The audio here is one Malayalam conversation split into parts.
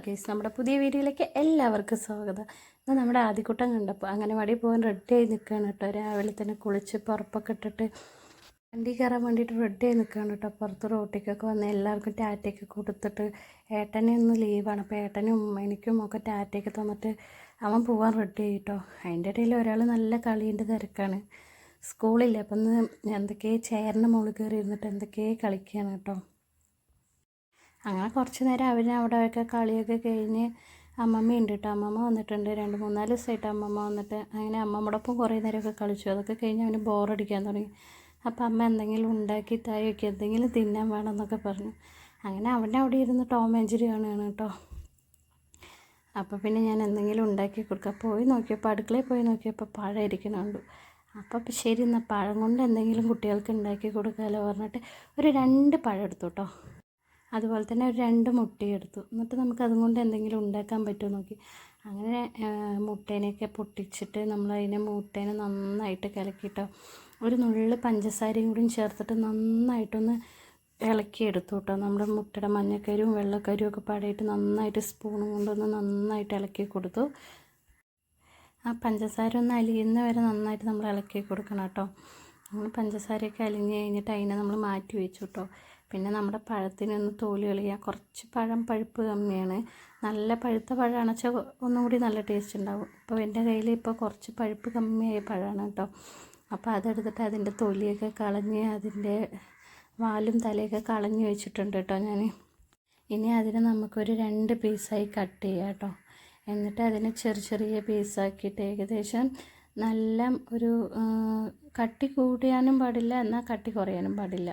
ഗൈസ്, നമ്മുടെ പുതിയ വീഡിയോയിലേക്ക് എല്ലാവർക്കും സ്വാഗതം. ഇന്ന് നമ്മുടെ ആദ്യക്കൂട്ടം കണ്ടപ്പോൾ അംഗനവാടി പോകാൻ റെഡിയായി നിൽക്കുകയാണ് കേട്ടോ. രാവിലെ തന്നെ കുളിച്ച് പുറപ്പൊക്കെ ഇട്ടിട്ട് വണ്ടി കയറാൻ വേണ്ടിയിട്ട് റെഡിയായി നിൽക്കുകയാണ് കേട്ടോ. പുറത്ത് റോട്ടിക്കൊക്കെ വന്ന് എല്ലാവർക്കും ടാറ്റയൊക്കെ കൊടുത്തിട്ട് ഏട്ടനെ ഒന്ന് ലീവാണ്. അപ്പോൾ ഏട്ടനും എനിക്കും ഒക്കെ ടാറ്റയൊക്കെ തന്നിട്ട് അവൻ പോകാൻ റെഡിയായി കേട്ടോ. അതിൻ്റെ ഇടയിൽ ഒരാൾ നല്ല കളീൻ്റെ തിരക്കാണ്. സ്കൂളില്ല, അപ്പം ഇന്ന് എന്തൊക്കെയോ ചെയറിൻ്റെ മുകളിൽ കയറി ഇരുന്നിട്ട് എന്തൊക്കെയോ കളിക്കുകയാണ് കേട്ടോ. അങ്ങനെ കുറച്ച് നേരം അവിടെയൊക്കെ കളിയൊക്കെ കഴിഞ്ഞ് അമ്മമ്മ ഉണ്ട് കേട്ടോ. അമ്മമ്മ വന്നിട്ടുണ്ട്. 2-3-4 ദിവസമായിട്ട് അമ്മമ്മ വന്നിട്ട് അങ്ങനെ അമ്മമ്മയോടൊപ്പം കുറേ നേരമൊക്കെ കളിച്ചു. അതൊക്കെ കഴിഞ്ഞ് അവന് ബോറടിക്കാൻ തുടങ്ങി. അപ്പോൾ അമ്മ എന്തെങ്കിലും ഉണ്ടാക്കി തായൊക്കെ എന്തെങ്കിലും തിന്നാൻ വേണമെന്നൊക്കെ പറഞ്ഞു. അങ്ങനെ അവിടെ ഇരുന്ന് ടോം ആൻഡ് ജെറി കാണുകയാണ് കേട്ടോ. അപ്പോൾ പിന്നെ ഞാൻ എന്തെങ്കിലും ഉണ്ടാക്കി കൊടുക്കാം. പോയി നോക്കിയപ്പോൾ അടുക്കളയിൽ പോയി നോക്കിയപ്പോൾ പഴം ഇരിക്കണുണ്ട്. അപ്പോൾ ശരി, എന്നാൽ പഴം കൊണ്ട് എന്തെങ്കിലും കുട്ടികൾക്ക് ഉണ്ടാക്കി കൊടുക്കാമല്ലോ പറഞ്ഞിട്ട് ഒരു 2 പഴം എടുത്തു കേട്ടോ. അതുപോലെ തന്നെ ഒരു 2 മുട്ടയും എടുത്തു. എന്നിട്ട് നമുക്ക് അതുകൊണ്ട് എന്തെങ്കിലും ഉണ്ടാക്കാൻ പറ്റുമോ നോക്കി. അങ്ങനെ മുട്ടേനെയൊക്കെ പൊട്ടിച്ചിട്ട് നമ്മളതിനെ മുട്ടേനെ നന്നായിട്ട് കലക്കിയിട്ടോ. ഒരു നുള്ളു പഞ്ചസാരയും കൂടി ചേർത്തിട്ട് നന്നായിട്ടൊന്ന് ഇളക്കിയെടുത്തു കേട്ടോ. നമ്മുടെ മുട്ടയുടെ മഞ്ഞക്കരുവും വെള്ളക്കരുവും ഒക്കെ പാടിയിട്ട് നന്നായിട്ട് സ്പൂണും കൊണ്ടൊന്ന് നന്നായിട്ട് ഇളക്കി കൊടുത്തു. ആ പഞ്ചസാര ഒന്ന് അലിയുന്ന വരെ നന്നായിട്ട് നമ്മൾ ഇളക്കി കൊടുക്കണം കേട്ടോ. നമ്മൾ പഞ്ചസാരയൊക്കെ അലിഞ്ഞ് കഴിഞ്ഞിട്ട് അതിനെ നമ്മൾ മാറ്റി വെച്ചു കേട്ടോ. പിന്നെ നമ്മുടെ പഴത്തിനൊന്ന് തോല് കളയുക. കുറച്ച് പഴം പഴുപ്പ് കമ്മിയാണ്. നല്ല പഴുത്ത പഴമാണെന്ന് വെച്ചാൽ ഒന്നും കൂടി നല്ല ടേസ്റ്റ് ഉണ്ടാവും. ഇപ്പോൾ എൻ്റെ കയ്യിൽ ഇപ്പോൾ കുറച്ച് പഴുപ്പ് കമ്മിയായ പഴമാണ് കേട്ടോ. അപ്പോൾ അതെടുത്തിട്ട് അതിൻ്റെ തൊലിയൊക്കെ കളഞ്ഞ് അതിൻ്റെ വാലും തലയൊക്കെ കളഞ്ഞ് വെച്ചിട്ടുണ്ട് കേട്ടോ ഞാൻ. ഇനി അതിനെ നമുക്കൊരു 2 പീസായി കട്ട് ചെയ്യാം കേട്ടോ. എന്നിട്ട് അതിനെ ചെറിയ പീസാക്കിയിട്ട് ഏകദേശം നല്ല ഒരു കട്ടി കൂടിയാനും പാടില്ല, എന്നാൽ കട്ടി കുറയാനും പാടില്ല.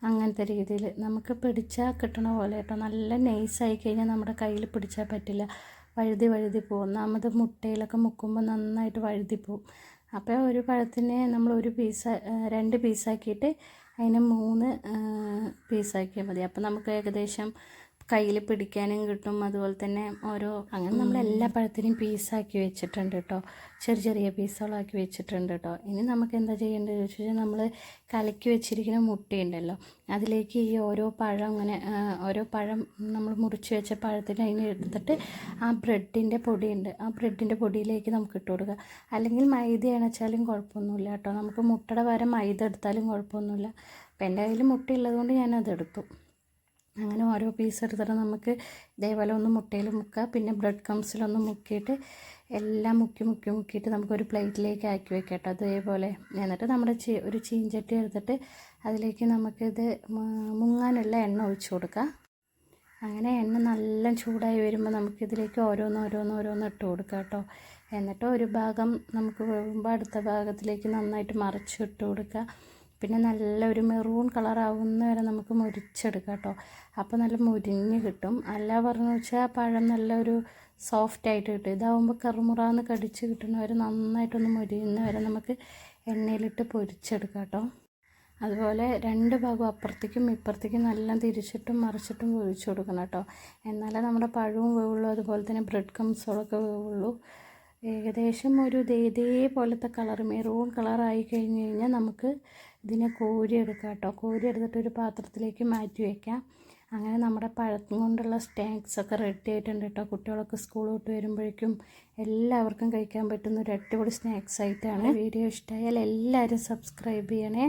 അങ്ങനത്തെ രീതിയിൽ നമുക്ക് പിടിച്ചാൽ കിട്ടണ പോലെ കേട്ടോ. നല്ല നൈസായി കഴിഞ്ഞാൽ നമ്മുടെ കയ്യിൽ പിടിച്ചാൽ പറ്റില്ല, വഴുതി പോകും. ഒന്നാമത് മുട്ടയിലൊക്കെ മുക്കുമ്പോൾ നന്നായിട്ട് വഴുതി പോവും. അപ്പോൾ ഒരു പഴത്തിനെ നമ്മൾ 2 പീസാക്കിയിട്ട് അതിനെ 3 പീസാക്കിയാൽ മതി. അപ്പോൾ നമുക്ക് ഏകദേശം കയ്യിൽ പിടിക്കാനും കിട്ടും. അതുപോലെ തന്നെ അങ്ങനെ നമ്മൾ എല്ലാ പഴത്തിനെയും പീസാക്കി വെച്ചിട്ടുണ്ട് കേട്ടോ. ചെറിയ പീസുകളാക്കി വെച്ചിട്ടുണ്ട് കേട്ടോ. ഇനി നമുക്ക് എന്താ ചെയ്യേണ്ടതെന്ന് വെച്ചാൽ നമ്മൾ കലക്കി വെച്ചിരിക്കുന്ന മുട്ടയുണ്ടല്ലോ, അതിലേക്ക് ഈ ഓരോ പഴം നമ്മൾ മുറിച്ച് വെച്ച പഴത്തിന് അതിന് എടുത്തിട്ട് ആ ബ്രെഡിൻ്റെ പൊടിയുണ്ട്, ആ ബ്രെഡിൻ്റെ പൊടിയിലേക്ക് നമുക്ക് ഇട്ട് കൊടുക്കുക. അല്ലെങ്കിൽ മൈദയാണ് വെച്ചാലും കുഴപ്പമൊന്നുമില്ല കേട്ടോ. നമുക്ക് മുട്ടയുടെ പകരം മൈദ എടുത്താലും കുഴപ്പമൊന്നുമില്ല. അപ്പോൾ എൻ്റെ കയ്യിൽ മുട്ട ഉള്ളതുകൊണ്ട് ഞാനതെടുത്തു. അങ്ങനെ ഓരോ പീസ് എടുത്തിട്ട് നമുക്ക് ഇതേപോലെ ഒന്ന് മുട്ടയിൽ മുക്കുക. പിന്നെ ബ്രെഡ് ക്രംസിലൊന്ന് മുക്കിയിട്ട് എല്ലാം മുക്കിയിട്ട് നമുക്കൊരു പ്ലേറ്റിലേക്ക് ആക്കി വെക്കാം കേട്ടോ. അതേപോലെ എന്നിട്ട് നമ്മുടെ ഒരു ചീഞ്ചട്ടി എടുത്തിട്ട് അതിലേക്ക് നമുക്കിത് മുങ്ങാനുള്ള എണ്ണ ഒഴിച്ചു കൊടുക്കാം. അങ്ങനെ എണ്ണ നല്ല ചൂടായി വരുമ്പോൾ നമുക്കിതിലേക്ക് ഓരോന്ന് ഇട്ട് കൊടുക്കാം കേട്ടോ. എന്നിട്ട് ഒരു ഭാഗം നമുക്ക് വേകുമ്പോൾ അടുത്ത ഭാഗത്തിലേക്ക് നന്നായിട്ട് മറിച്ചിട്ട് കൊടുക്കുക. പിന്നെ നല്ലൊരു മെറൂൺ കളറാവുന്ന വരെ നമുക്ക് മുരിച്ചെടുക്കാം കേട്ടോ. അപ്പോൾ നല്ല മുരിഞ്ഞ് കിട്ടും. അല്ല പറഞ്ഞു വെച്ചാൽ പഴം നല്ലൊരു സോഫ്റ്റായിട്ട് കിട്ടും. ഇതാവുമ്പോൾ കറുമുറാന്ന് കടിച്ച് കിട്ടുന്നവരെ നന്നായിട്ടൊന്ന് മുരിയുന്ന വരെ നമുക്ക് എണ്ണയിലിട്ട് പൊരിച്ചെടുക്കാം കേട്ടോ. അതുപോലെ 2 ഭാഗവും അപ്പുറത്തേക്കും ഇപ്പുറത്തേക്കും നല്ല തിരിച്ചിട്ടും മറിച്ചിട്ടും പൊരിച്ചു കൊടുക്കണം കേട്ടോ. എന്നാലേ നമ്മുടെ പഴവും വേവുള്ളൂ, അതുപോലെ തന്നെ ബ്രെഡ് ക്രംസുകളൊക്കെ വേവുള്ളൂ. ഏകദേശം ഒരു ഇതേപോലത്തെ കളർ മെറൂൺ കളറായി കഴിഞ്ഞ് കഴിഞ്ഞാൽ നമുക്ക് ഇതിനെ കോരിയെടുക്കാം കേട്ടോ. കോരിയെടുത്തിട്ട് ഒരു പാത്രത്തിലേക്ക് മാറ്റി വയ്ക്കാം. അങ്ങനെ നമ്മുടെ പഴം കൊണ്ടുള്ള സ്നാക്സൊക്കെ റെഡി ആയിട്ടുണ്ട് കേട്ടോ. കുട്ടികളൊക്കെ സ്കൂൾ വിട്ട് വരുമ്പോഴേക്കും എല്ലാവർക്കും കഴിക്കാൻ പറ്റുന്ന ഒരു അടിപൊളി സ്നാക്സ് ആയിട്ടാണ്. വീഡിയോ ഇഷ്ടമായാൽ എല്ലാവരും സബ്സ്ക്രൈബ് ചെയ്യണേ.